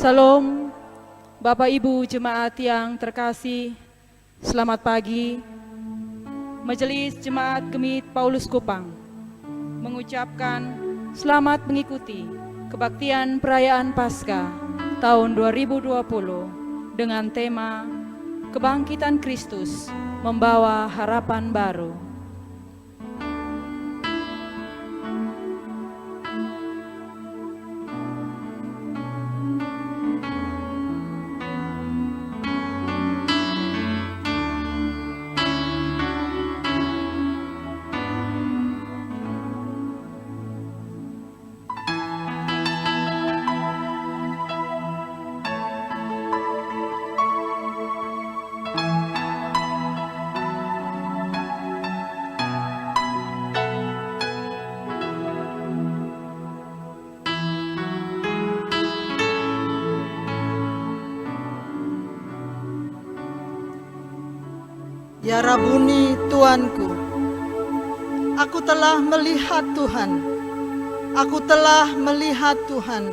Salam, Bapak Ibu Jemaat yang terkasih, selamat pagi. Majelis Jemaat Gemit Paulus Kupang mengucapkan selamat mengikuti kebaktian perayaan Paskah tahun 2020 dengan tema Kebangkitan Kristus Membawa Harapan Baru. Ya Rabuni Tuanku, aku telah melihat Tuhan, aku telah melihat Tuhan.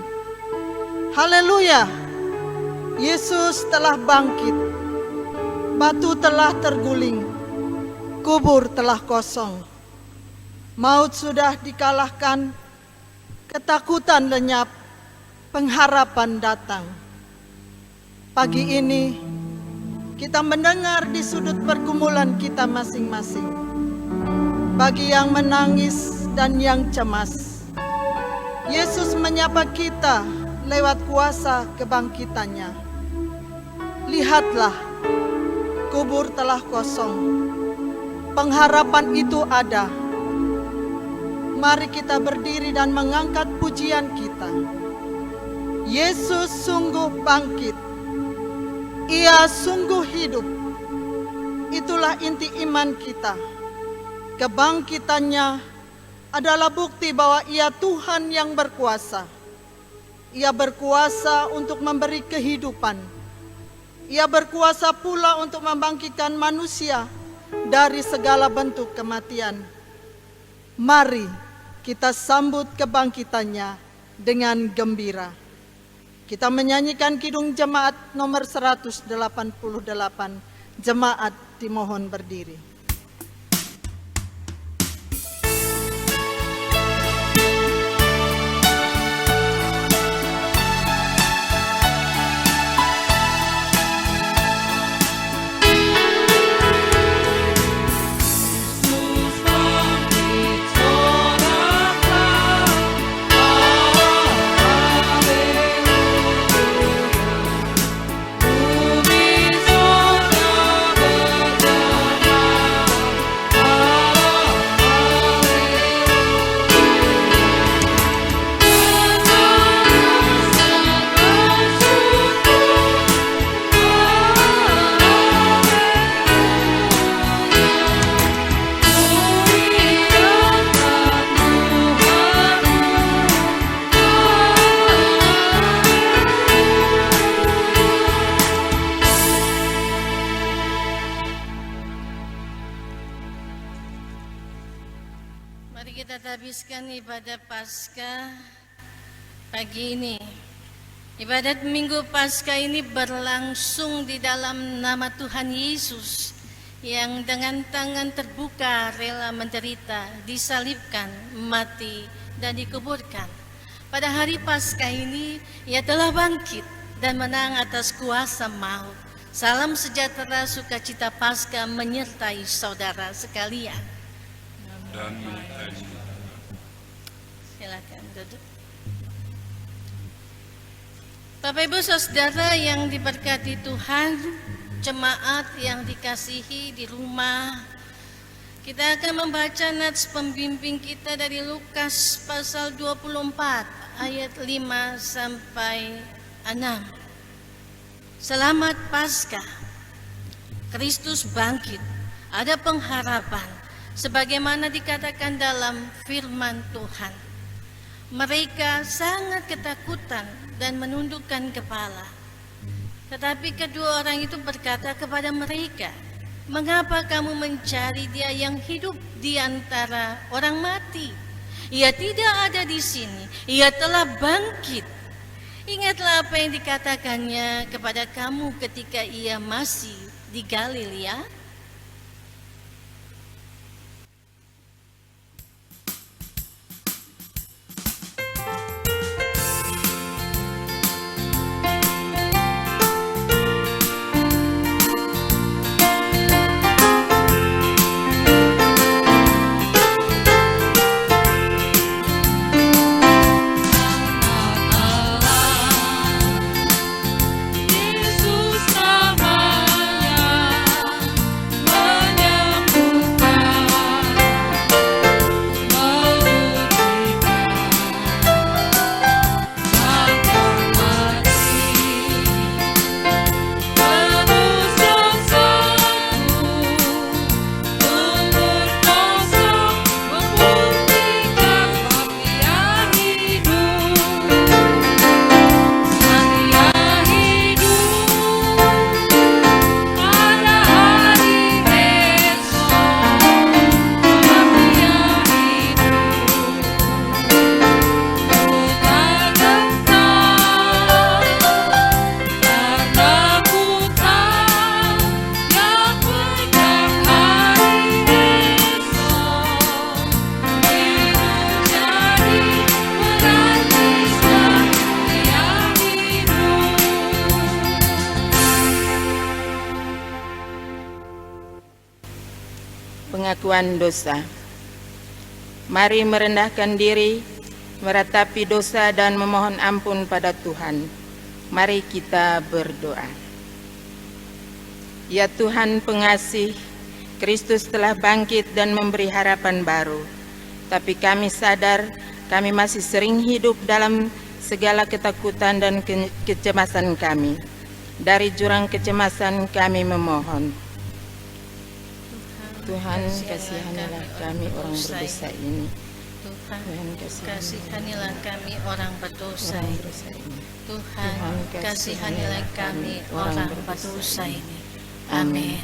Haleluya, Yesus telah bangkit, batu telah terguling, kubur telah kosong, maut sudah dikalahkan, ketakutan lenyap, pengharapan datang. Pagi ini kita mendengar di sudut pergumulan kita masing-masing. Bagi yang menangis dan yang cemas, Yesus menyapa kita lewat kuasa kebangkitannya. Lihatlah, kubur telah kosong. Pengharapan itu ada. Mari kita berdiri dan mengangkat pujian kita. Yesus sungguh bangkit. Ia sungguh hidup. Itulah inti iman kita. Kebangkitannya adalah bukti bahwa Ia Tuhan yang berkuasa. Ia berkuasa untuk memberi kehidupan. Ia berkuasa pula untuk membangkitkan manusia dari segala bentuk kematian. Mari kita sambut kebangkitannya dengan gembira. Kita menyanyikan Kidung Jemaat nomor 188. Jemaat dimohon berdiri. Mari kita habiskan ibadah Paskah pagi ini. Ibadat Minggu Paskah ini berlangsung di dalam nama Tuhan Yesus yang dengan tangan terbuka rela menderita, disalibkan, mati, dan dikuburkan. Pada hari Paskah ini, Ia telah bangkit dan menang atas kuasa maut. Salam sejahtera, sukacita Paskah menyertai saudara sekalian. Dan menyertai. Silakan duduk. Bapak Ibu Saudara yang diberkati Tuhan, jemaat yang dikasihi di rumah, kita akan membaca nats pembimbing kita dari Lukas pasal 24 ayat 5 sampai 6. Selamat Paskah, Kristus bangkit, ada pengharapan. Sebagaimana dikatakan dalam firman Tuhan, mereka sangat ketakutan dan menundukkan kepala. Tetapi kedua orang itu berkata kepada mereka, "Mengapa kamu mencari Dia yang hidup di antara orang mati? Ia tidak ada di sini, Ia telah bangkit. Ingatlah apa yang dikatakannya kepada kamu ketika ia masih di Galilea. Yesus namanya, pengakuan dosa. Mari merendahkan diri, meratapi dosa dan memohon ampun pada Tuhan. Mari kita berdoa. Ya Tuhan pengasih, Kristus telah bangkit dan memberi harapan baru. Tapi kami sadar kami masih sering hidup dalam segala ketakutan dan kecemasan kami. Dari jurang kecemasan kami memohon. Tuhan, kasihanilah kami orang berdosa ini. Tuhan, kasihanilah kami orang berdosa ini. Tuhan, kasihanilah kami orang berdosa ini. Amin.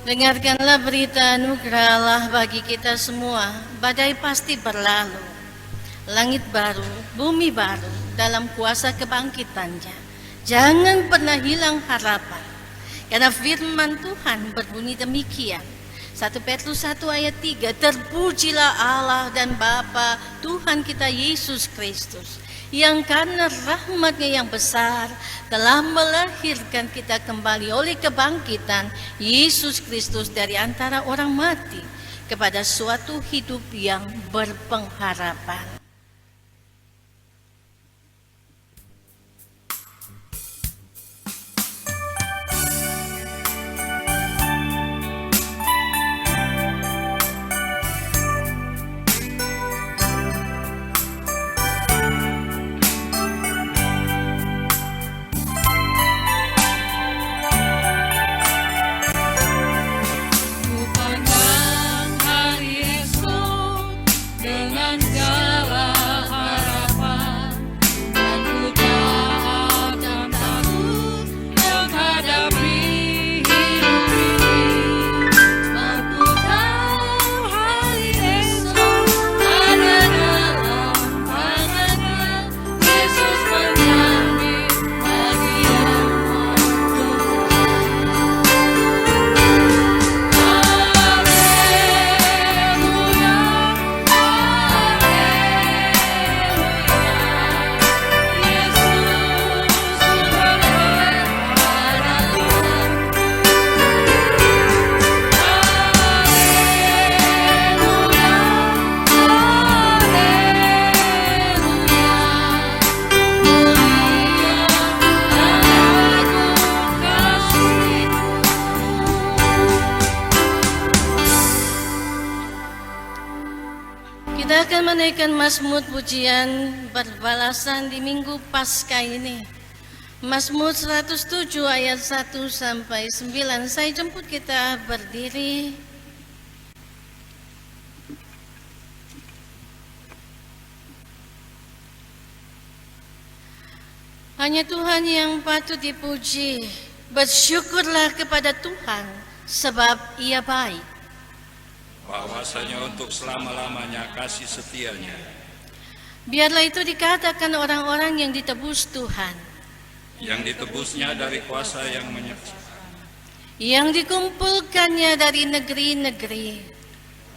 Dengarkanlah berita anugerah Allah bagi kita semua. Badai pasti berlalu, langit baru, bumi baru dalam kuasa kebangkitannya. Jangan pernah hilang harapan, karena firman Tuhan berbunyi demikian. 1 Petrus 1 ayat 3, terpujilah Allah dan Bapa Tuhan kita Yesus Kristus, yang karena rahmatnya yang besar telah melahirkan kita kembali oleh kebangkitan Yesus Kristus dari antara orang mati kepada suatu hidup yang berpengharapan. Ku pandang hari esok dengan jalan Kita akan menaikkan mazmur pujian berbalasan di Minggu Paskah ini. Mazmur 107 ayat 1 sampai 9. Saya jemput kita berdiri. Hanya Tuhan yang patut dipuji. Bersyukurlah kepada Tuhan sebab Ia baik. Bahwasanya untuk selama-lamanya kasih setianya. Biarlah itu dikatakan orang-orang yang ditebus Tuhan, Yang ditebusnya dari kuasa yang menyaksikan. yang dikumpulkannya dari negeri-negeri.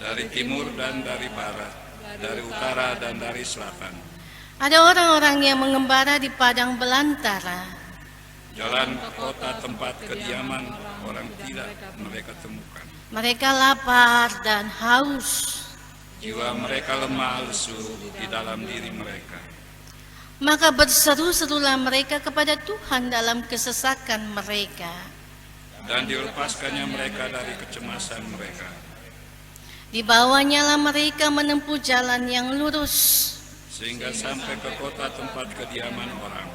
Dari timur dan dari barat, dari utara dan dari selatan. Ada orang-orang yang mengembara di padang belantara. Jalan ke kota tempat kediaman orang tidak mereka temukan. Mereka lapar dan haus. Jiwa mereka lemah lesu di dalam diri mereka. Maka berseru-serulah mereka kepada Tuhan dalam kesesakan mereka. Dan dilepaskannya mereka dari kecemasan mereka. Dibawanya lah mereka menempuh jalan yang lurus. Sehingga sampai ke kota tempat kediaman orang.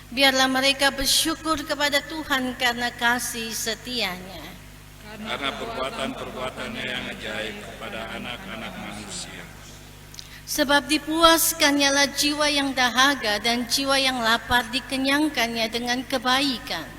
Biarlah mereka bersyukur kepada Tuhan karena kasih setianya. Karena perbuatan-perbuatannya yang ajaib kepada anak-anak manusia. Sebab dipuaskannyalah jiwa yang dahaga dan jiwa yang lapar dikenyangkannya dengan kebaikan.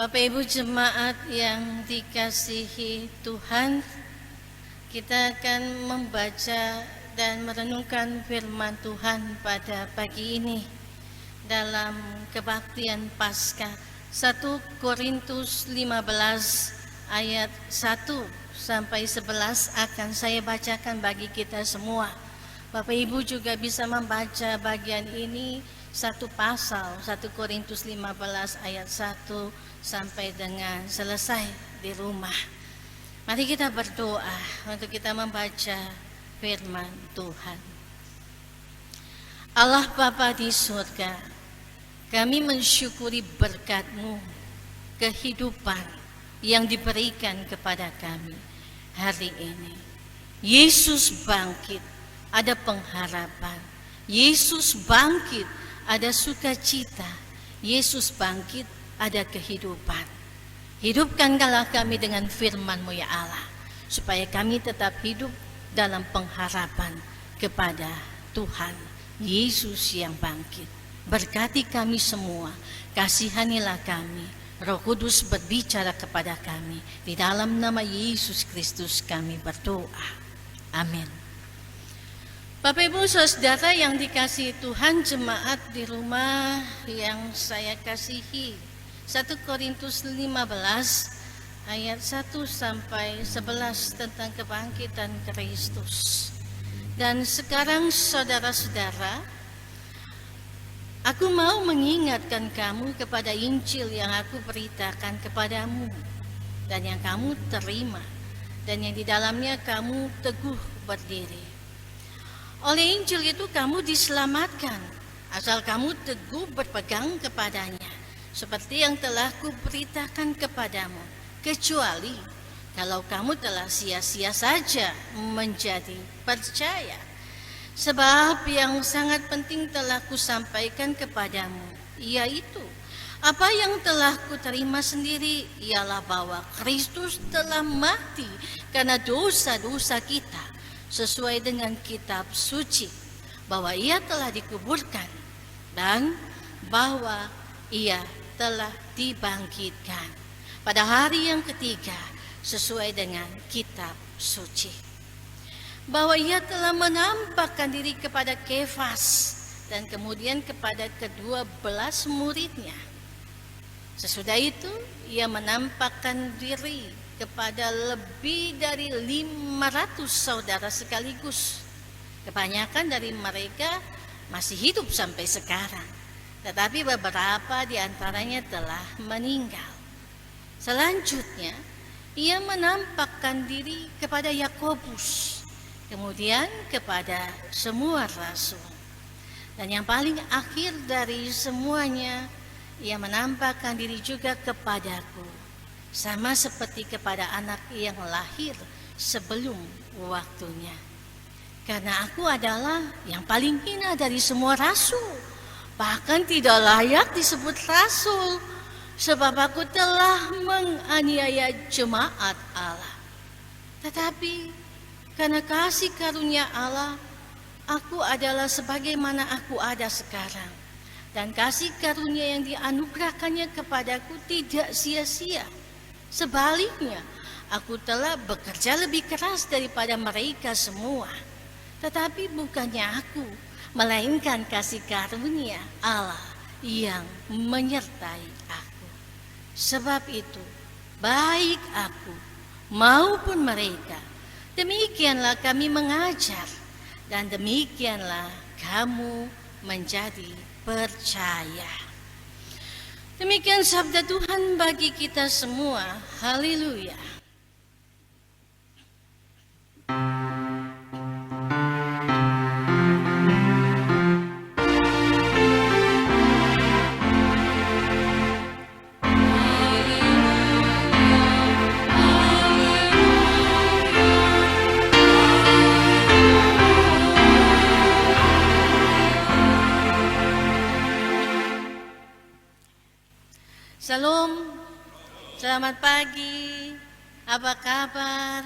Bapak Ibu jemaat yang dikasihi Tuhan, kita akan membaca dan merenungkan firman Tuhan pada pagi ini dalam kebaktian Paskah. 1 Korintus 15 ayat 1 sampai 11 akan saya bacakan bagi kita semua. Bapak Ibu juga bisa membaca bagian ini satu pasal, 1 Korintus 15 ayat 1 sampai dengan selesai di rumah. Mari kita berdoa untuk kita membaca firman Tuhan. Allah Bapa di surga, kami mensyukuri berkat-Mu, kehidupan yang diberikan kepada kami hari ini. Yesus bangkit, ada pengharapan. Yesus bangkit, ada sukacita. Yesus bangkit, ada kehidupan. Hidupkanlah kami dengan firman-Mu ya Allah, supaya kami tetap hidup dalam pengharapan kepada Tuhan Yesus yang bangkit. Berkati kami semua, kasihanilah kami. Roh Kudus berbicara kepada kami. Di dalam nama Yesus Kristus kami berdoa. Amin. Bapak Ibu Saudara yang dikasihi Tuhan, jemaat di rumah yang saya kasihi, 1 Korintus 15 ayat 1 sampai 11 tentang kebangkitan Kristus. Dan sekarang saudara-saudara, aku mau mengingatkan kamu kepada Injil yang aku beritakan kepadamu dan yang kamu terima dan yang di dalamnya kamu teguh berdiri. Oleh Injil itu kamu diselamatkan asal kamu teguh berpegang kepadanya, seperti yang telah kuberitakan kepadamu, kecuali kalau kamu telah sia-sia saja menjadi percaya. Sebab yang sangat penting telah kusampaikan kepadamu, yaitu apa yang telah kuterima sendiri ialah bahwa Kristus telah mati karena dosa-dosa kita sesuai dengan kitab suci, bahwa ia telah dikuburkan dan bahwa ia telah dibangkitkan pada hari yang ketiga sesuai dengan kitab suci, bahwa ia telah menampakkan diri kepada Kefas dan kemudian kepada ke-12 muridnya. Sesudah itu ia menampakkan diri kepada lebih dari 500 saudara sekaligus. Kebanyakan dari mereka masih hidup sampai sekarang, tetapi beberapa di antaranya telah meninggal. Selanjutnya ia menampakkan diri kepada Yakobus, kemudian kepada semua rasul. Dan yang paling akhir dari semuanya, ia menampakkan diri juga kepadaku, sama seperti kepada anak yang lahir sebelum waktunya. Karena aku adalah yang paling hina dari semua rasul, bahkan tidak layak disebut rasul, sebab aku telah menganiaya jemaat Allah. Tetapi karena kasih karunia Allah, aku adalah sebagaimana aku ada sekarang. Dan kasih karunia yang dianugerahkannya kepadaku tidak sia-sia. Sebaliknya, aku telah bekerja lebih keras daripada mereka semua. Tetapi bukannya aku, melainkan kasih karunia Allah yang menyertai aku. Sebab itu, baik aku maupun mereka, demikianlah kami mengajar, dan demikianlah kamu menjadi percaya. Demikian sabda Tuhan bagi kita semua. Haleluya. Salam, selamat pagi, apa kabar?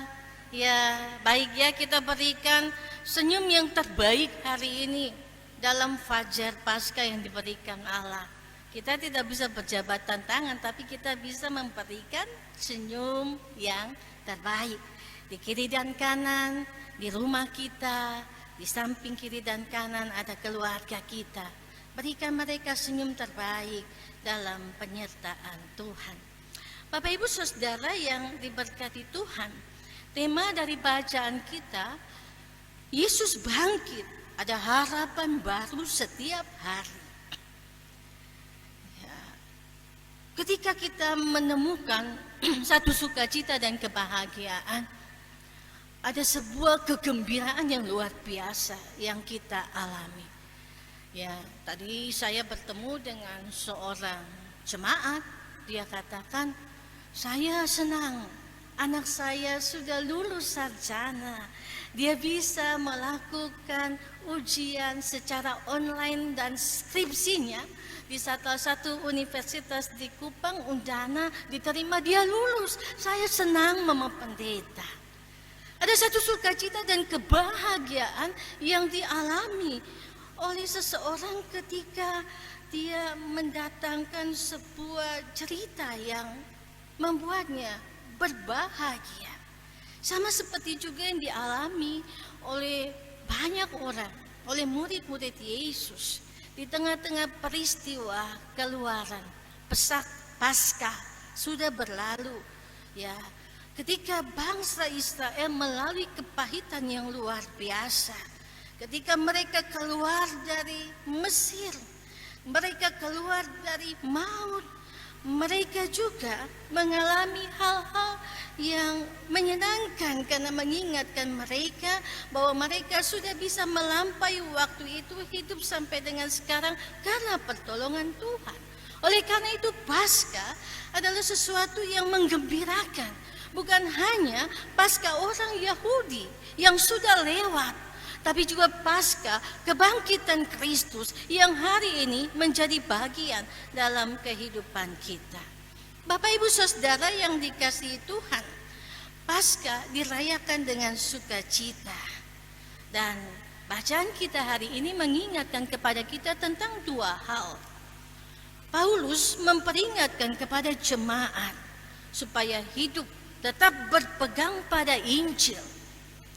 Ya, baik ya, kita berikan senyum yang terbaik hari ini dalam fajar Paskah yang diberikan Allah. Kita tidak bisa berjabatan tangan, tapi kita bisa memberikan senyum yang terbaik. Di kiri dan kanan, di rumah kita, di samping kiri dan kanan ada keluarga kita. Berikan mereka senyum terbaik dalam penyertaan Tuhan. Bapak Ibu Saudara yang diberkati Tuhan, tema dari bacaan kita, Yesus bangkit, ada harapan baru setiap hari. Ya, ketika kita menemukan satu sukacita dan kebahagiaan, ada sebuah kegembiraan yang luar biasa yang kita alami. Ya, tadi saya bertemu dengan seorang jemaat, dia katakan, saya senang, anak saya sudah lulus sarjana, dia bisa melakukan ujian secara online dan skripsinya di salah satu universitas di Kupang, Undana, diterima, dia lulus. Saya senang Mama Pendeta. Ada satu sukacita dan kebahagiaan yang dialami oleh seseorang ketika dia mendatangkan sebuah cerita yang membuatnya berbahagia. Sama seperti juga yang dialami oleh banyak orang, oleh murid-murid Yesus di tengah-tengah peristiwa keluaran. Paskah sudah berlalu, ya. Ketika bangsa Israel melalui kepahitan yang luar biasa. Ketika mereka keluar dari Mesir, mereka keluar dari maut, mereka juga mengalami hal-hal yang menyenangkan karena mengingatkan mereka bahwa mereka sudah bisa melampaui waktu itu, hidup sampai dengan sekarang karena pertolongan Tuhan. Oleh karena itu Paskah adalah sesuatu yang menggembirakan, bukan hanya Paskah orang Yahudi yang sudah lewat, tapi juga pasca kebangkitan Kristus yang hari ini menjadi bagian dalam kehidupan kita. Bapak Ibu Saudara yang dikasihi Tuhan, Pasca dirayakan dengan sukacita. Dan bacaan kita hari ini mengingatkan kepada kita tentang dua hal. Paulus memperingatkan kepada jemaat supaya hidup tetap berpegang pada Injil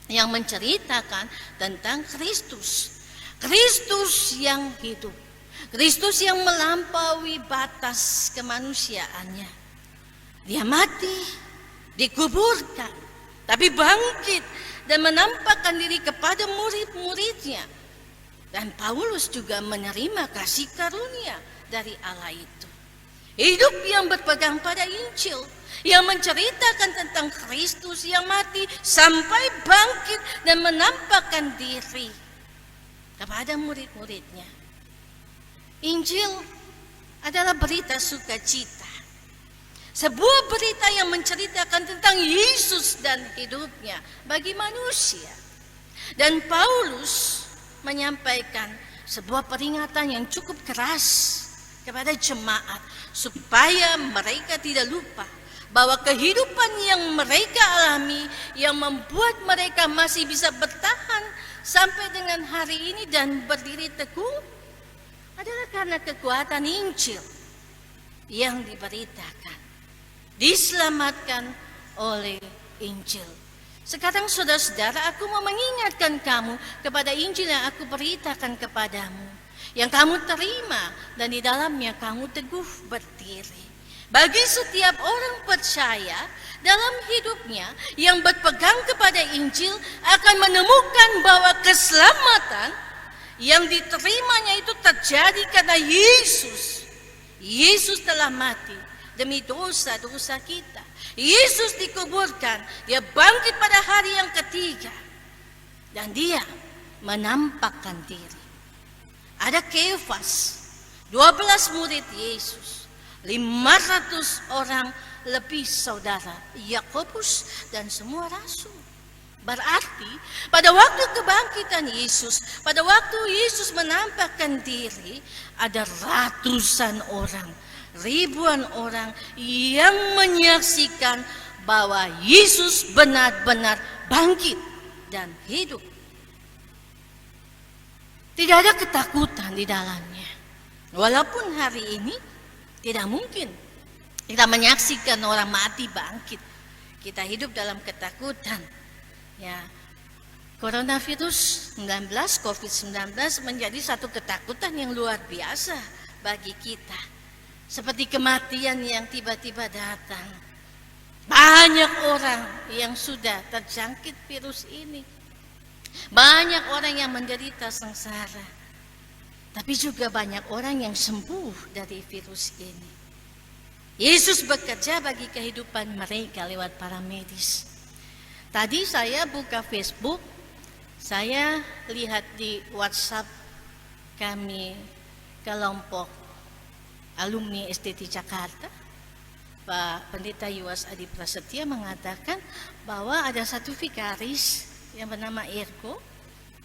yang menceritakan tentang Kristus. Kristus yang hidup, Kristus yang melampaui batas kemanusiaannya. Dia mati, dikuburkan, tapi bangkit dan menampakkan diri kepada murid-muridnya. Dan Paulus juga menerima kasih karunia dari Allah itu. Hidup yang berpegang pada Injil, yang menceritakan tentang Kristus yang mati sampai bangkit dan menampakkan diri kepada murid-muridnya. Injil adalah berita sukacita. Sebuah berita yang menceritakan tentang Yesus dan hidupnya bagi manusia. Dan Paulus menyampaikan sebuah peringatan yang cukup keras kepada jemaat supaya mereka tidak lupa bahwa kehidupan yang mereka alami yang membuat mereka masih bisa bertahan sampai dengan hari ini dan berdiri teguh adalah karena kekuatan Injil yang diberitakan, diselamatkan oleh Injil. Sekarang saudara-saudara, aku mau mengingatkan kamu kepada Injil yang aku beritakan kepadamu, yang kamu terima dan di dalamnya kamu teguh berdiri. Bagi setiap orang percaya dalam hidupnya yang berpegang kepada Injil akan menemukan bahwa keselamatan yang diterimanya itu terjadi karena Yesus. Yesus telah mati demi dosa-dosa kita. Yesus dikuburkan, dia bangkit pada hari yang ketiga. Dan dia menampakkan diri. Ada Kefas, 12 murid Yesus, 500 orang lebih saudara Yakobus dan semua rasul. Berarti pada waktu kebangkitan Yesus, pada waktu Yesus menampakkan diri, ada ratusan orang, ribuan orang yang menyaksikan bahwa Yesus benar-benar bangkit dan hidup. Tidak ada ketakutan di dalamnya. Walaupun hari ini tidak mungkin kita menyaksikan orang mati bangkit. Kita hidup dalam ketakutan. Ya, coronavirus 19, COVID-19 menjadi satu ketakutan yang luar biasa bagi kita. Seperti kematian yang tiba-tiba datang. Banyak orang yang sudah terjangkit virus ini. Banyak orang yang menderita sengsara. Tapi juga banyak orang yang sembuh dari virus ini. Yesus bekerja bagi kehidupan mereka lewat para medis. Tadi saya buka Facebook, saya lihat di WhatsApp kami kelompok alumni STT Jakarta, Pak Pendeta Yuwas Adi Prasetya mengatakan bahwa ada satu vikaris yang bernama Ergo,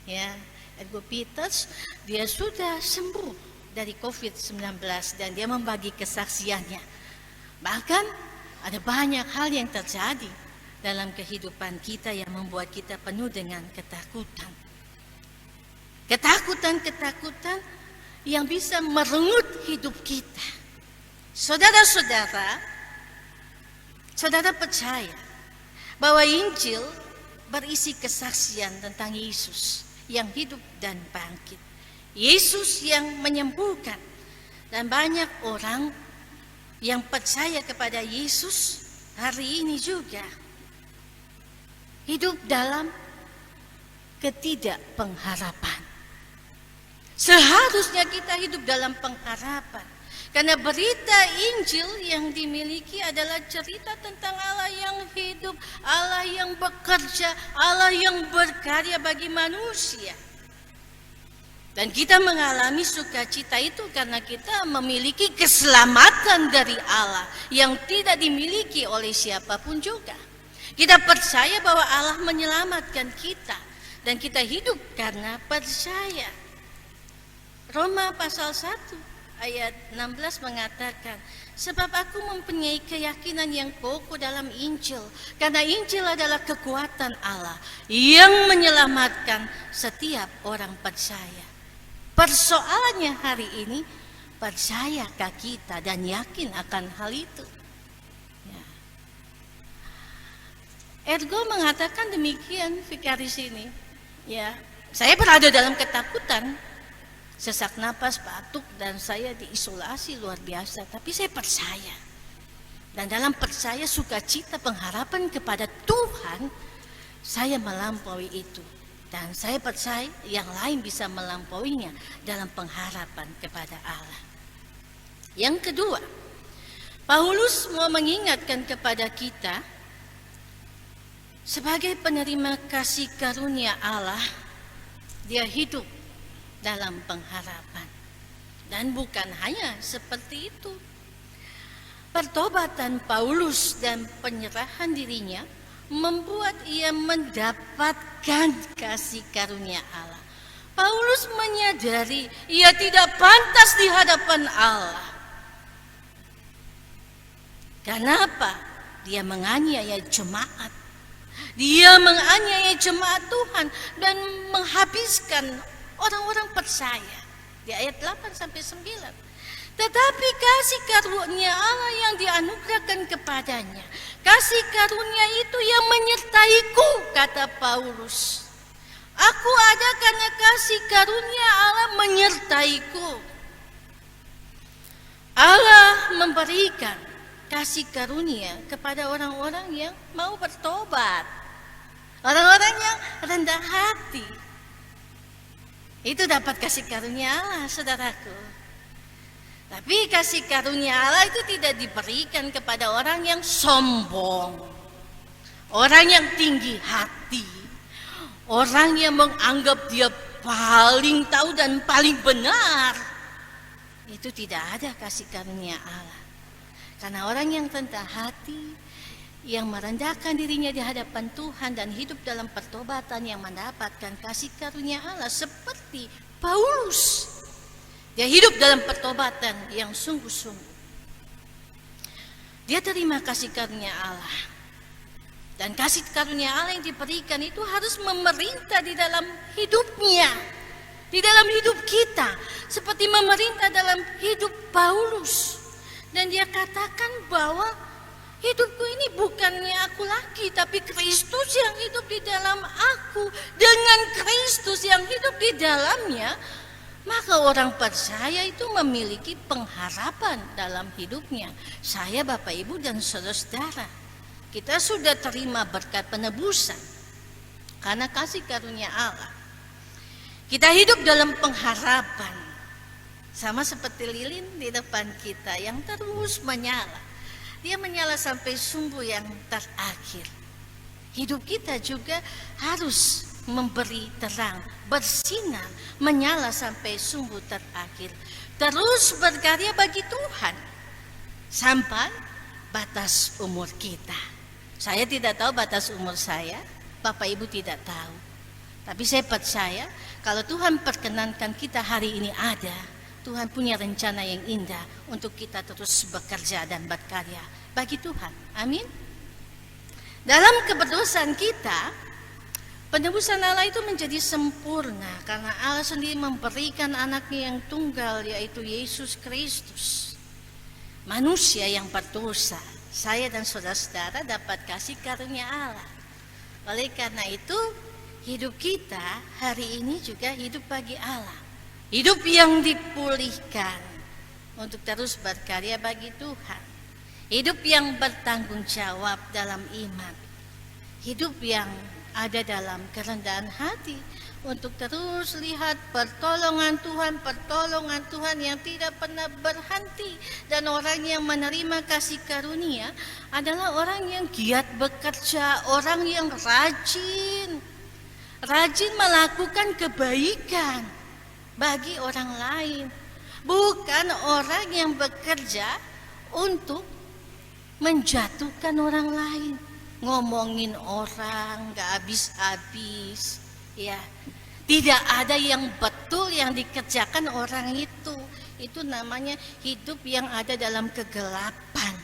ya, Ergo Peters, dia sudah sembuh dari COVID-19 dan dia membagi kesaksiannya. Bahkan ada banyak hal yang terjadi dalam kehidupan kita yang membuat kita penuh dengan ketakutan. Ketakutan-ketakutan yang bisa merenggut hidup kita. Saudara-saudara, saudara percaya bahwa Injil berisi kesaksian tentang Yesus yang hidup dan bangkit. Yesus yang menyembuhkan. Dan banyak orang yang percaya kepada Yesus hari ini juga hidup dalam ketidakpengharapan. Seharusnya kita hidup dalam pengharapan. Karena berita Injil yang dimiliki adalah cerita tentang Allah yang hidup, Allah yang bekerja, Allah yang berkarya bagi manusia. Dan kita mengalami sukacita itu karena kita memiliki keselamatan dari Allah yang tidak dimiliki oleh siapapun juga. Kita percaya bahwa Allah menyelamatkan kita dan kita hidup karena percaya. Roma pasal 1 ayat 16 mengatakan, sebab aku mempunyai keyakinan yang kokoh dalam Injil, karena Injil adalah kekuatan Allah yang menyelamatkan setiap orang percaya. Persoalannya hari ini, percayakah kita dan yakin akan hal itu? Ya. Ergo mengatakan demikian vikaris ini. Ya, saya berada dalam ketakutan, sesak napas, batuk, dan saya diisolasi luar biasa. Tapi saya percaya. Dan dalam percaya, sukacita, pengharapan kepada Tuhan, saya melampaui itu. Dan saya percaya yang lain bisa melampauinya dalam pengharapan kepada Allah. Yang kedua, Paulus mau mengingatkan kepada kita, sebagai penerima kasih karunia Allah, dia hidup dalam pengharapan. Dan bukan hanya seperti itu. Pertobatan Paulus dan penyerahan dirinya membuat ia mendapatkan kasih karunia Allah. Paulus menyadari ia tidak pantas di hadapan Allah. Kenapa? Dia menganiaya jemaat. Dia menganiaya jemaat Tuhan dan menghabiskan orang-orang percaya. Di ayat 8 sampai 9. Tetapi kasih karunia Allah yang dianugerahkan kepadanya, kasih karunia itu yang menyertaiku, kata Paulus. Aku ada karena kasih karunia Allah menyertaiku. Allah memberikan kasih karunia kepada orang-orang yang mau bertobat, orang-orang yang rendah hati. Itu dapat kasih karunia Allah, saudaraku. Tapi kasih karunia Allah itu tidak diberikan kepada orang yang sombong, orang yang tinggi hati, orang yang menganggap dia paling tahu dan paling benar. Itu tidak ada kasih karunia Allah. Karena orang yang rendah hati, yang merendahkan dirinya di hadapan Tuhan dan hidup dalam pertobatan, yang mendapatkan kasih karunia Allah seperti Paulus. Dia hidup dalam pertobatan yang sungguh-sungguh. Dia terima kasih karunia Allah. Dan kasih karunia Allah yang diberikan itu harus memerintah di dalam hidupnya, di dalam hidup kita, seperti memerintah dalam hidup Paulus. Dan dia katakan bahwa hidupku ini bukannya aku lagi, tapi Kristus yang hidup di dalam aku. Dengan Kristus yang hidup di dalamnya, maka orang percaya itu memiliki pengharapan dalam hidupnya. Saya, Bapak, Ibu, dan saudara-saudara, kita sudah terima berkat penebusan karena kasih karunia Allah. Kita hidup dalam pengharapan, sama seperti lilin di depan kita yang terus menyala. Dia menyala sampai sumbu yang terakhir. Hidup kita juga harus memberi terang, bersinar, menyala sampai sumbu terakhir. Terus berkarya bagi Tuhan sampai batas umur kita. Saya tidak tahu batas umur saya, Bapak Ibu tidak tahu. Tapi saya percaya kalau Tuhan perkenankan kita hari ini ada, Tuhan punya rencana yang indah untuk kita terus bekerja dan berkarya bagi Tuhan. Amin. Dalam keberdosan kita, penebusan Allah itu menjadi sempurna karena Allah sendiri memberikan anaknya yang tunggal, yaitu Yesus Kristus. Manusia yang berdosa, saya dan saudara-saudara dapat kasih karunia Allah. Oleh karena itu, hidup kita hari ini juga hidup bagi Allah. Hidup yang dipulihkan untuk terus berkarya bagi Tuhan. Hidup yang bertanggung jawab dalam iman. Hidup yang ada dalam kerendahan hati untuk terus lihat pertolongan Tuhan yang tidak pernah berhenti. Dan orang yang menerima kasih karunia adalah orang yang giat bekerja, orang yang rajin melakukan kebaikan bagi orang lain, bukan orang yang bekerja untuk menjatuhkan orang lain, ngomongin orang gak habis-habis, Ya, tidak ada yang betul yang dikerjakan orang itu. Itu namanya hidup yang ada dalam kegelapan,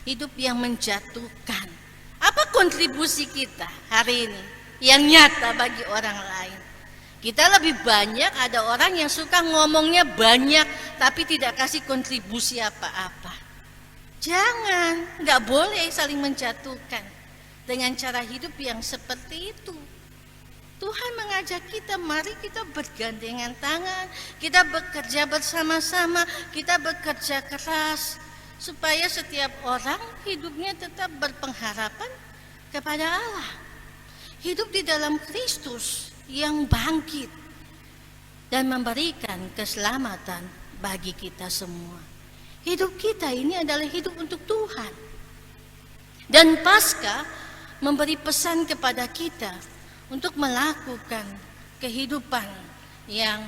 hidup yang menjatuhkan. Apa kontribusi kita hari ini yang nyata bagi orang lain? Kita lebih banyak, ada orang yang suka ngomongnya banyak tapi tidak kasih kontribusi apa-apa. Jangan, nggak boleh saling menjatuhkan dengan cara hidup yang seperti itu. Tuhan mengajak kita, mari kita bergandengan tangan, kita bekerja bersama-sama, kita bekerja keras, supaya setiap orang hidupnya tetap berpengharapan kepada Allah. Hidup di dalam Kristus yang bangkit dan memberikan keselamatan bagi kita semua. Hidup kita ini adalah hidup untuk Tuhan. Dan Paskah memberi pesan kepada kita untuk melakukan kehidupan yang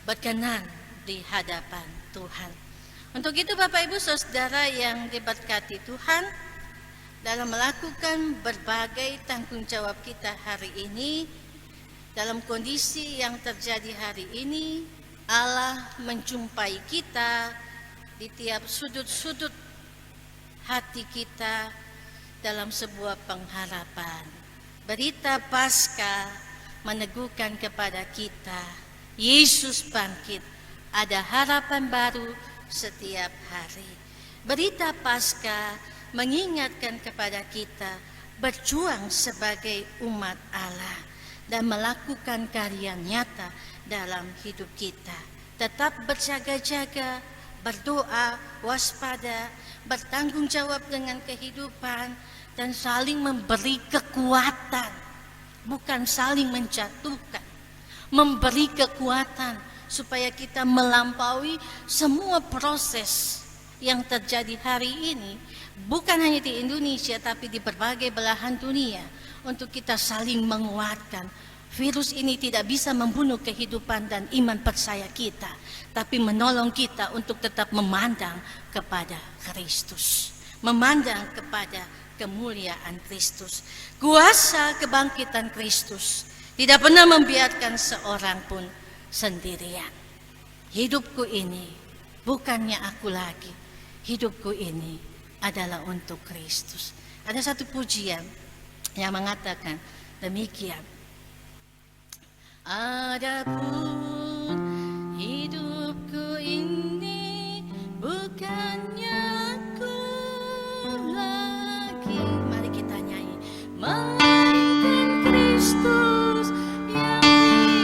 berkenan di hadapan Tuhan. Untuk itu Bapak Ibu Saudara yang diberkati Tuhan, dalam melakukan berbagai tanggung jawab kita hari ini, dalam kondisi yang terjadi hari ini, Allah menjumpai kita di tiap sudut-sudut hati kita dalam sebuah pengharapan. Berita Paskah meneguhkan kepada kita, Yesus bangkit, ada harapan baru setiap hari. Berita Paskah mengingatkan kepada kita berjuang sebagai umat Allah dan melakukan karya nyata dalam hidup kita. Tetap berjaga-jaga, berdoa, waspada, bertanggung jawab dengan kehidupan, dan saling memberi kekuatan, bukan saling menjatuhkan. Memberi kekuatan supaya kita melampaui semua proses yang terjadi hari ini, bukan hanya di Indonesia tapi di berbagai belahan dunia, untuk kita saling menguatkan. Virus ini tidak bisa membunuh kehidupan dan iman percaya kita, tapi menolong kita untuk tetap memandang kepada Kristus, memandang kepada kemuliaan Kristus. Kuasa kebangkitan Kristus tidak pernah membiarkan seorang pun sendirian. Hidupku ini bukannya aku lagi, hidupku ini adalah untuk Kristus. Ada satu pujian yang mengatakan demikian. Adapun hidupku ini bukannya aku lagi, mari kita nyanyi, melainkan Kristus yang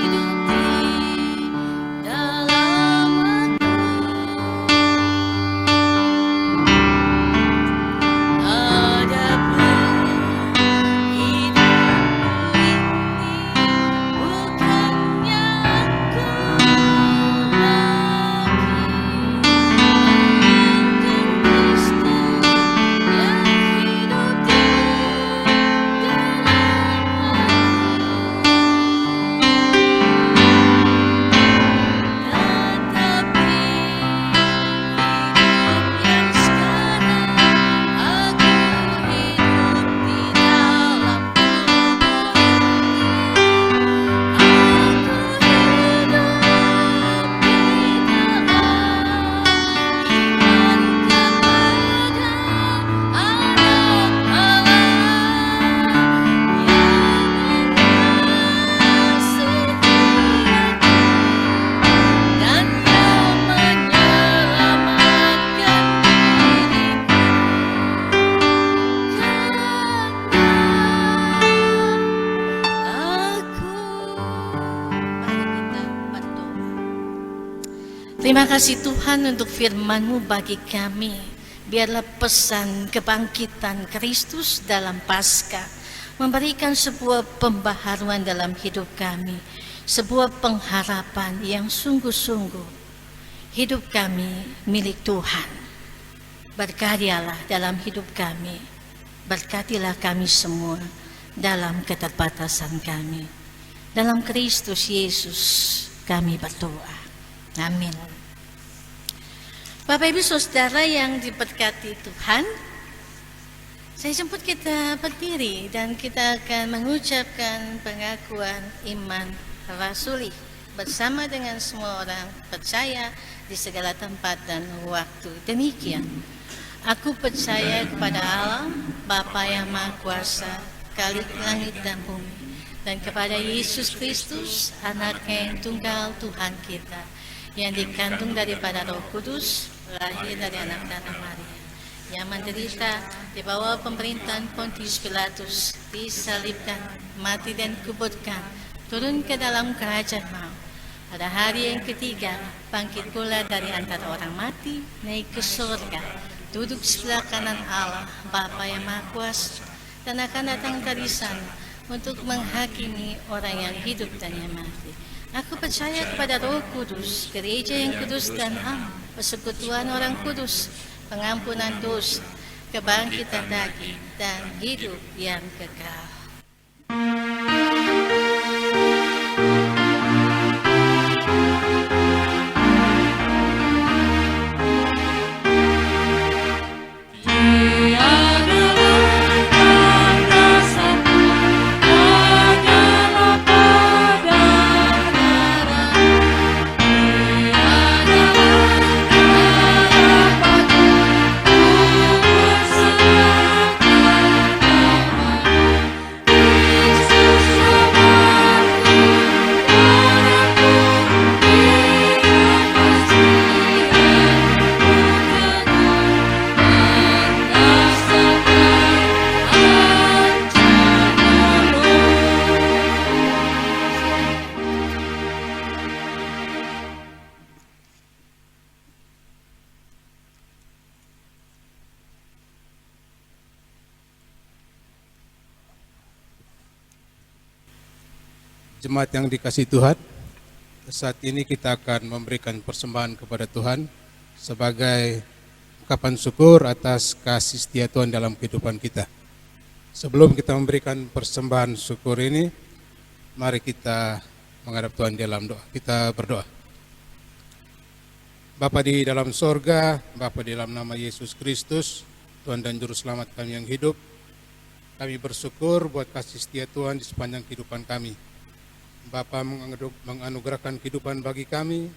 hidup di dalam aku. Adapun hidupku ini bukannya aku Terima kasih Tuhan untuk firman-Mu bagi kami. Biarlah pesan kebangkitan Kristus dalam Paskah memberikan sebuah pembaharuan dalam hidup kami, sebuah pengharapan yang sungguh-sungguh hidup kami milik Tuhan. Berkaryalah dalam hidup kami, berkatilah kami semua dalam keterbatasan kami. Dalam Kristus Yesus kami berdoa. Amin. Bapak Ibu Saudara yang diberkati Tuhan, Saya jemput kita berdiri dan kita akan mengucapkan pengakuan iman rasuli bersama dengan semua orang percaya di segala tempat dan waktu. Demikian, aku percaya kepada Allah, Bapa yang Maha Kuasa, Khalik langit dan bumi, dan kepada Yesus Kristus, Anaknya yang tunggal Tuhan kita, yang dikandung daripada Roh Kudus, lahir dari anak darah Maria, yang menderita di bawah pemerintahan Pontius Pilatus, disalibkan, mati dan kuburkan, turun ke dalam kerajaan maut. Pada hari yang ketiga, bangkit pula dari antara orang mati, naik ke surga, duduk sebelah kanan Allah, Bapa yang Maha Kuasa, dan akan datang dari sana untuk menghakimi orang yang hidup dan yang mati. Aku percaya kepada Roh Kudus, gereja yang kudus dan am, persekutuan orang kudus, pengampunan dosa, kebangkitan daging, dan hidup yang kekal. Jemaat yang dikasihi Tuhan, saat ini kita akan memberikan persembahan kepada Tuhan sebagai ungkapan syukur atas kasih setia Tuhan dalam kehidupan kita. Sebelum kita memberikan persembahan syukur ini, mari kita menghadap Tuhan dalam doa. Kita berdoa. Bapa di dalam sorga, Bapa di dalam nama Yesus Kristus, Tuhan dan Juru Selamat kami yang hidup, kami bersyukur buat kasih setia Tuhan di sepanjang kehidupan kami. Bapa menganugerahkan kehidupan bagi kami,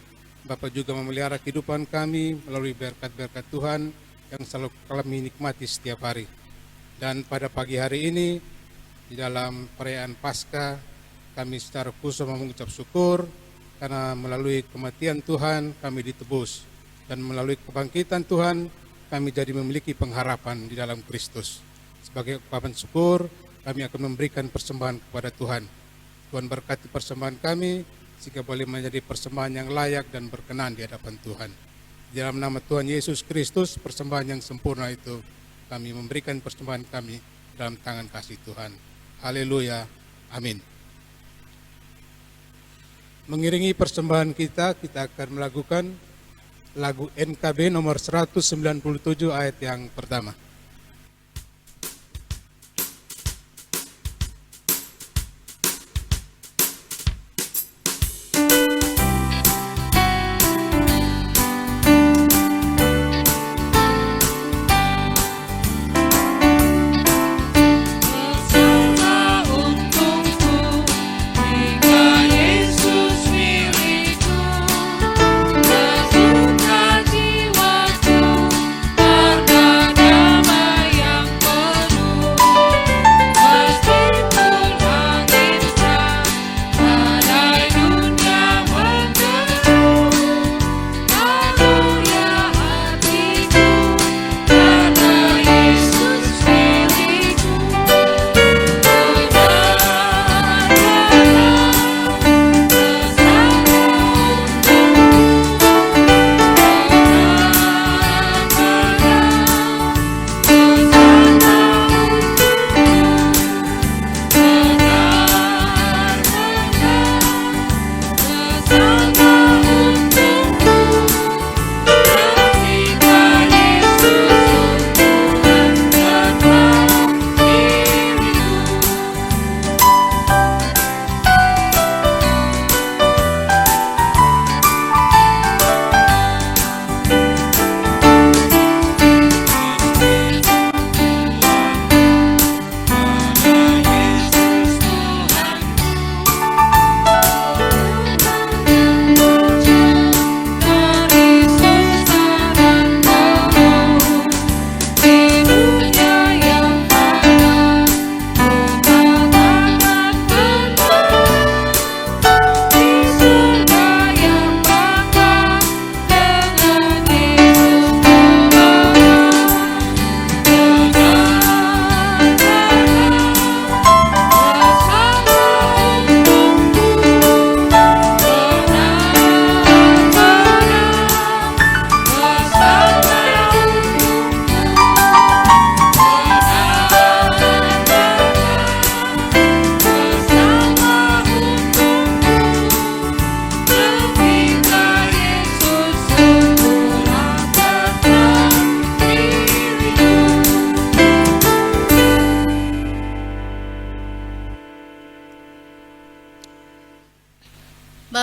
Bapa juga memelihara kehidupan kami melalui berkat-berkat Tuhan yang selalu kami nikmati setiap hari. Dan pada pagi hari ini, di dalam perayaan Paskah, kami secara khusus mengucap syukur karena melalui kematian Tuhan kami ditebus, dan melalui kebangkitan Tuhan kami jadi memiliki pengharapan di dalam Kristus. Sebagai ungkapan syukur, kami akan memberikan persembahan kepada Tuhan. Tuhan berkati persembahan kami, sehingga boleh menjadi persembahan yang layak dan berkenan di hadapan Tuhan. Di dalam nama Tuhan Yesus Kristus, persembahan yang sempurna itu, kami memberikan persembahan kami dalam tangan kasih Tuhan. Haleluya, amin. Mengiringi persembahan kita akan melakukan lagu NKB nomor 197 ayat yang pertama. Jiwaku, harga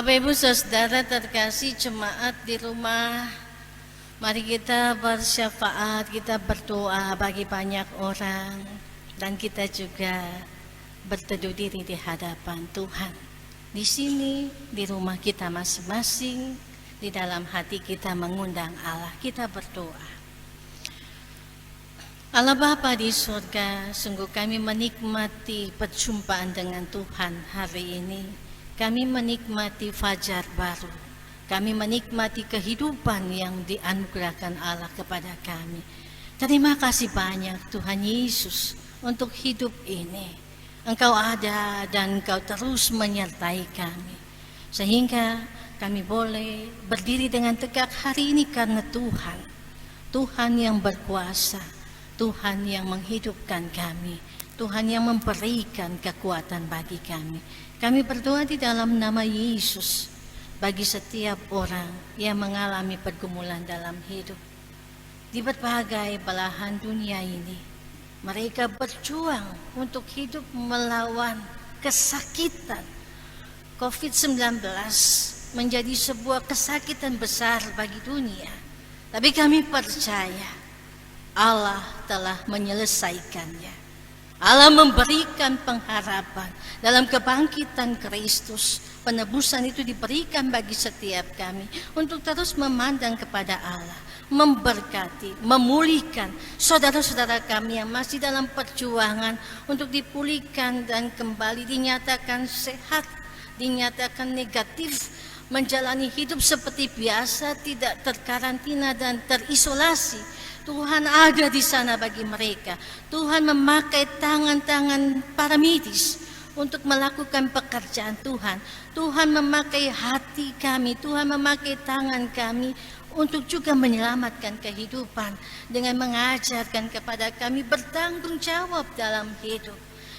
Bapak Ibu Saudara terkasih jemaat di rumah, mari kita bersyafaat, kita berdoa bagi banyak orang, dan kita juga berteduh diri di hadapan Tuhan. Di sini, di rumah kita masing-masing, di dalam hati kita mengundang Allah, kita berdoa. Allah Bapa di surga, sungguh kami menikmati perjumpaan dengan Tuhan hari ini. Kami menikmati fajar baru. Kami menikmati kehidupan yang dianugerahkan Allah kepada kami. Terima kasih banyak Tuhan Yesus untuk hidup ini. Engkau ada dan Engkau terus menyertai kami. Sehingga kami boleh berdiri dengan tegak hari ini karena Tuhan. Tuhan yang berkuasa. Tuhan yang menghidupkan kami. Tuhan yang memberikan kekuatan bagi kami. Kami berdoa di dalam nama Yesus bagi setiap orang yang mengalami pergumulan dalam hidup. Di berbagai belahan dunia ini, mereka berjuang untuk hidup melawan kesakitan. COVID-19 menjadi sebuah kesakitan besar bagi dunia. Tapi kami percaya Allah telah menyelesaikannya. Allah memberikan pengharapan dalam kebangkitan Kristus. Penebusan itu diberikan bagi setiap kami untuk terus memandang kepada Allah, memberkati, memulihkan saudara-saudara kami yang masih dalam perjuangan untuk dipulihkan dan kembali dinyatakan sehat, dinyatakan negatif, menjalani hidup seperti biasa, tidak terkarantina dan terisolasi. Tuhan ada di sana bagi mereka. Tuhan memakai tangan-tangan para medis untuk melakukan pekerjaan Tuhan. Tuhan memakai hati kami, Tuhan memakai tangan kami untuk juga menyelamatkan kehidupan dengan mengajarkan kepada kami bertanggung jawab dalam hidup,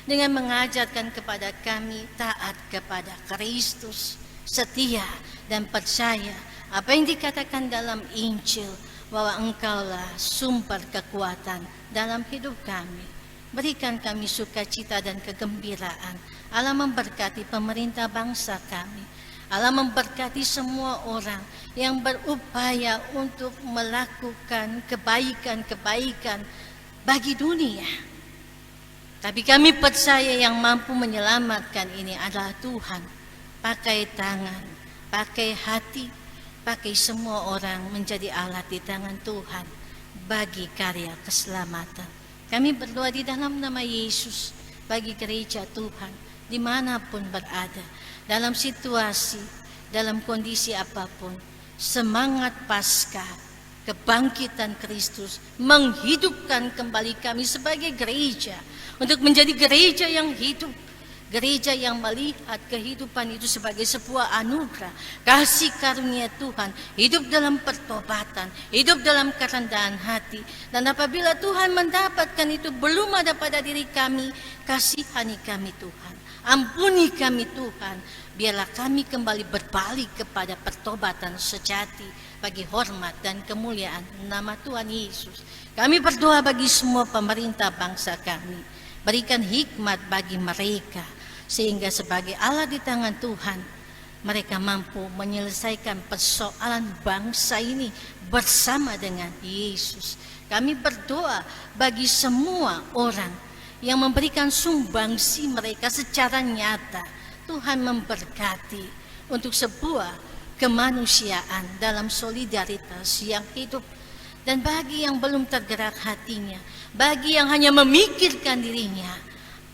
dengan mengajarkan kepada kami taat kepada Kristus, setia dan percaya apa yang dikatakan dalam Injil, bahwa Engkaulah sumber kekuatan dalam hidup kami. Berikan kami sukacita dan kegembiraan. Allah memberkati pemerintah bangsa kami. Allah memberkati semua orang yang berupaya untuk melakukan kebaikan-kebaikan bagi dunia. Tapi kami percaya yang mampu menyelamatkan ini adalah Tuhan. Pakai tangan, pakai hati, pakai semua orang menjadi alat di tangan Tuhan bagi karya keselamatan. Kami berdoa di dalam nama Yesus bagi gereja Tuhan dimanapun berada, dalam situasi, dalam kondisi apapun. Semangat Paskah, kebangkitan Kristus menghidupkan kembali kami sebagai gereja untuk menjadi gereja yang hidup, gereja yang melihat kehidupan itu sebagai sebuah anugerah, kasih karunia Tuhan, hidup dalam pertobatan, hidup dalam kerendahan hati. Dan apabila Tuhan mendapatkan itu belum ada pada diri kami, kasihani kami Tuhan, ampuni kami Tuhan, biarlah kami kembali berbalik kepada pertobatan sejati bagi hormat dan kemuliaan nama Tuhan Yesus. Kami berdoa bagi semua pemerintah bangsa kami, berikan hikmat bagi mereka, sehingga sebagai Allah di tangan Tuhan, mereka mampu menyelesaikan persoalan bangsa ini bersama dengan Yesus. Kami berdoa bagi semua orang yang memberikan sumbangsi mereka secara nyata. Tuhan memberkati untuk sebuah kemanusiaan dalam solidaritas yang hidup. Dan bagi yang belum tergerak hatinya, bagi yang hanya memikirkan dirinya,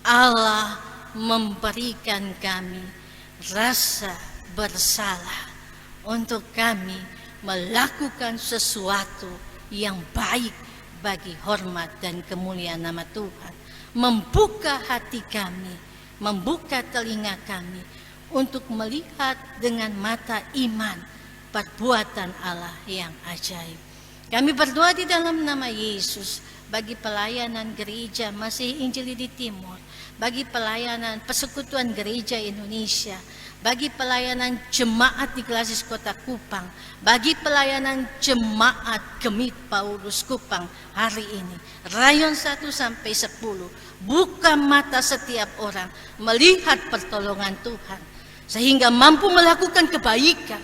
Allah memberikan kami rasa bersalah untuk kami melakukan sesuatu yang baik bagi hormat dan kemuliaan nama Tuhan. Membuka hati kami, membuka telinga kami untuk melihat dengan mata iman perbuatan Allah yang ajaib. Kami berdoa di dalam nama Yesus bagi pelayanan gereja Masih Injili di Timur, bagi pelayanan persekutuan gereja Indonesia, bagi pelayanan jemaat di Klasis Kota Kupang, bagi pelayanan jemaat Gemit Paulus Kupang hari ini, rayon 1 sampai 10, buka mata setiap orang melihat pertolongan Tuhan. sehingga mampu melakukan kebaikan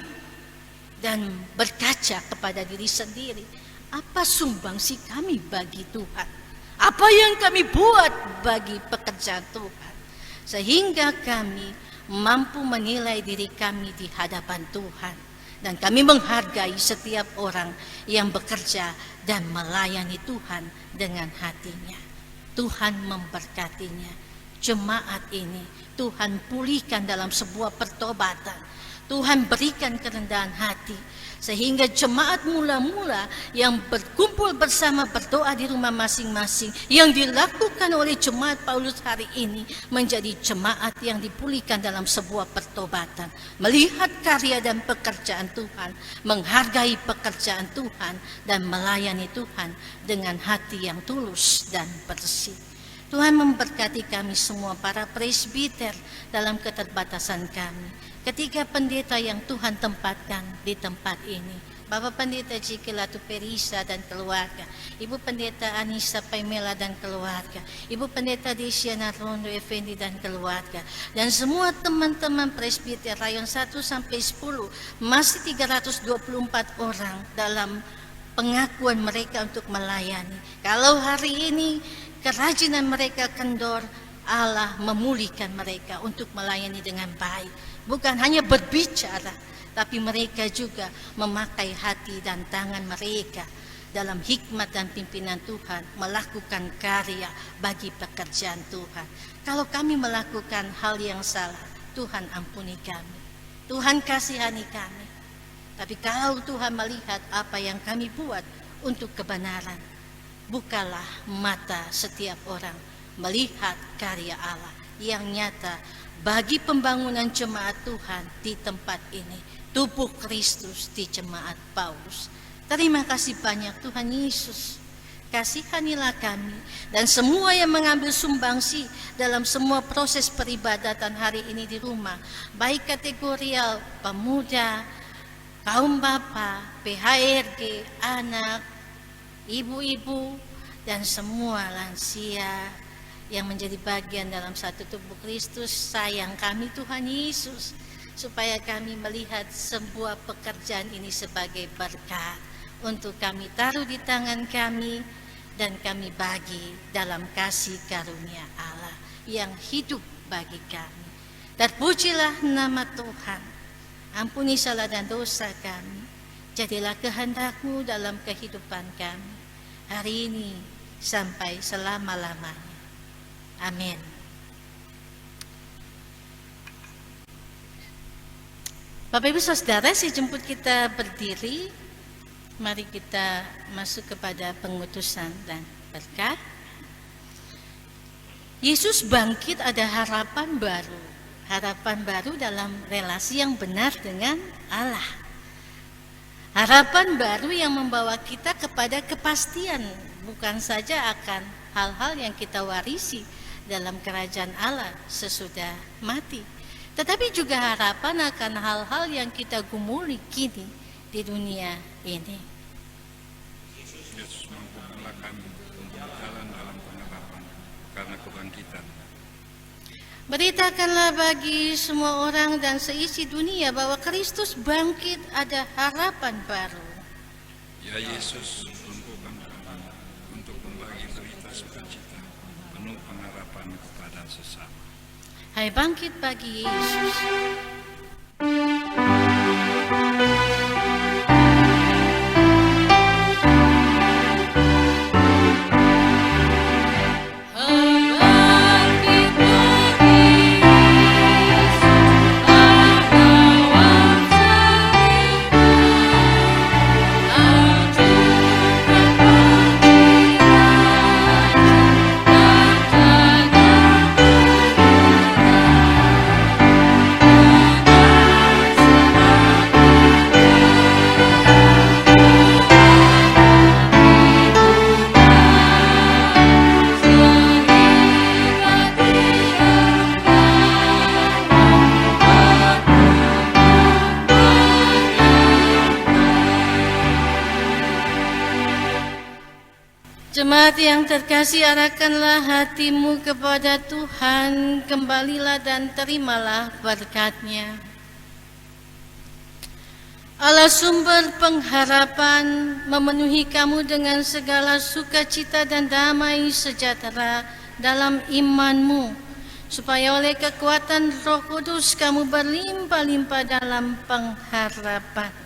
dan berkaca kepada diri sendiri. Apa sumbangsi kami bagi Tuhan? Apa yang kami buat bagi pekerjaan Tuhan? Sehingga kami mampu menilai diri kami di hadapan Tuhan. Dan kami menghargai setiap orang yang bekerja dan melayani Tuhan dengan hatinya. Tuhan memberkatinya. Jemaat ini Tuhan pulihkan dalam sebuah pertobatan. Tuhan berikan kerendahan hati, sehingga jemaat mula-mula yang berkumpul bersama berdoa di rumah masing-masing yang dilakukan oleh jemaat Paulus hari ini menjadi jemaat yang dipulihkan dalam sebuah pertobatan, melihat karya dan pekerjaan Tuhan, menghargai pekerjaan Tuhan dan melayani Tuhan dengan hati yang tulus dan bersih. Tuhan memberkati kami semua para presbiter dalam keterbatasan kami. Ketiga pendeta yang Tuhan tempatkan di tempat ini, Bapak Pendeta Jikilatu Perisa dan keluarga, Ibu Pendeta Anissa Paimela dan keluarga, Ibu Pendeta Desiana Rondo Effendi dan keluarga, dan semua teman-teman presbiter rayon 1 sampai 10, masih 324 orang dalam pengakuan mereka untuk melayani. Kalau hari ini kerajinan mereka kendor, Allah memulihkan mereka untuk melayani dengan baik. Bukan hanya berbicara, tapi mereka juga memakai hati dan tangan mereka dalam hikmat dan pimpinan Tuhan melakukan karya bagi pekerjaan Tuhan. Kalau kami melakukan hal yang salah, Tuhan ampuni kami, Tuhan kasihani kami. Tapi kalau Tuhan melihat apa yang kami buat untuk kebenaran, bukalah mata setiap orang melihat karya Allah yang nyata bagi pembangunan jemaat Tuhan di tempat ini, tubuh Kristus di jemaat Paulus. Terima kasih banyak Tuhan Yesus. Kasihanilah kami dan semua yang mengambil sumbangsi dalam semua proses peribadatan hari ini di rumah, baik kategorial, pemuda, kaum bapa, PHRG, anak, ibu-ibu, dan semua lansia yang menjadi bagian dalam satu tubuh Kristus. Sayang kami Tuhan Yesus, supaya kami melihat sebuah pekerjaan ini sebagai berkat untuk kami taruh di tangan kami dan kami bagi dalam kasih karunia Allah yang hidup bagi kami. Terpujilah nama Tuhan. Ampuni salah dan dosa kami. Jadilah kehendak-Mu dalam kehidupan kami hari ini sampai selama-lamanya. Amin. Bapak Ibu Saudara, saya jemput kita berdiri. Mari kita masuk kepada pengutusan dan berkat. Yesus bangkit, ada harapan baru. Harapan baru dalam relasi yang benar dengan Allah. Harapan baru yang membawa kita kepada kepastian, bukan saja akan hal-hal yang kita warisi dalam kerajaan Allah sesudah mati, tetapi juga harapan akan hal-hal yang kita gumuli kini di dunia ini. Yesus mampu kami untuk berjalan dalam pengharapan karena kebangkitan. Beritakanlah bagi semua orang dan seisi dunia bahwa Kristus bangkit, ada harapan baru. Ya Yesus, mampukan kami untuk membagi berita sukacita penuh pengharapan kepada sesama. Hai bangkit bagi Yesus. Yesus Jemaat yang terkasih, arahkanlah hatimu kepada Tuhan, kembalilah dan terimalah berkat-Nya. Allah sumber pengharapan memenuhi kamu dengan segala sukacita dan damai sejahtera dalam imanmu, supaya oleh kekuatan Roh Kudus kamu berlimpah-limpah dalam pengharapan.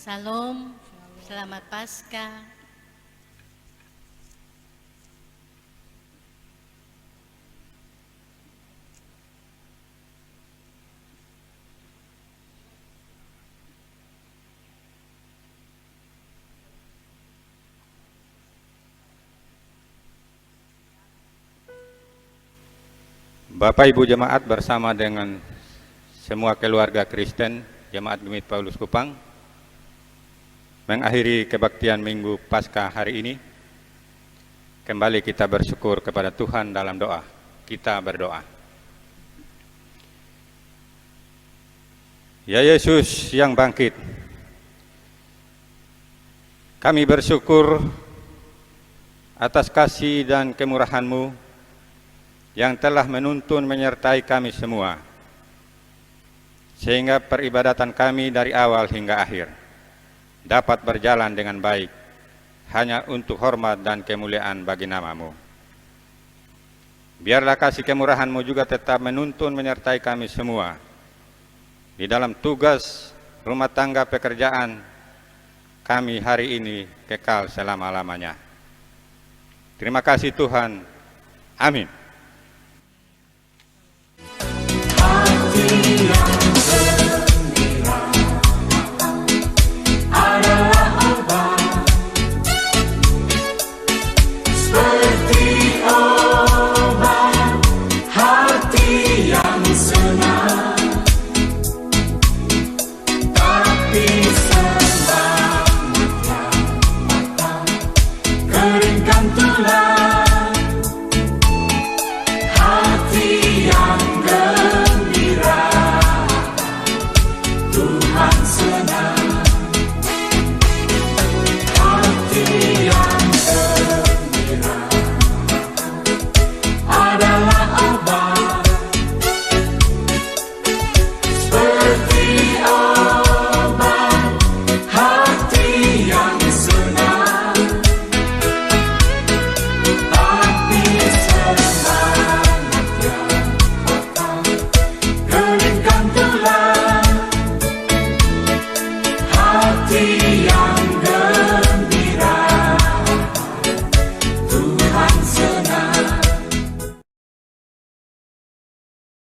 Salam, selamat Paskah. Bapak Ibu jemaat bersama dengan semua keluarga Kristen Jemaat Gemit Paulus Kupang mengakhiri kebaktian Minggu Paskah hari ini. Kembali kita bersyukur kepada Tuhan dalam doa. Kita berdoa. Ya Yesus yang bangkit, kami bersyukur atas kasih dan kemurahan-Mu yang telah menuntun menyertai kami semua, sehingga peribadatan kami dari awal hingga akhir dapat berjalan dengan baik, hanya untuk hormat dan kemuliaan bagi nama-Mu. Biarlah kasih kemurahan-Mu juga tetap menuntun menyertai kami semua di dalam tugas rumah tangga pekerjaan kami hari ini kekal selama-lamanya. Terima kasih Tuhan. Amin.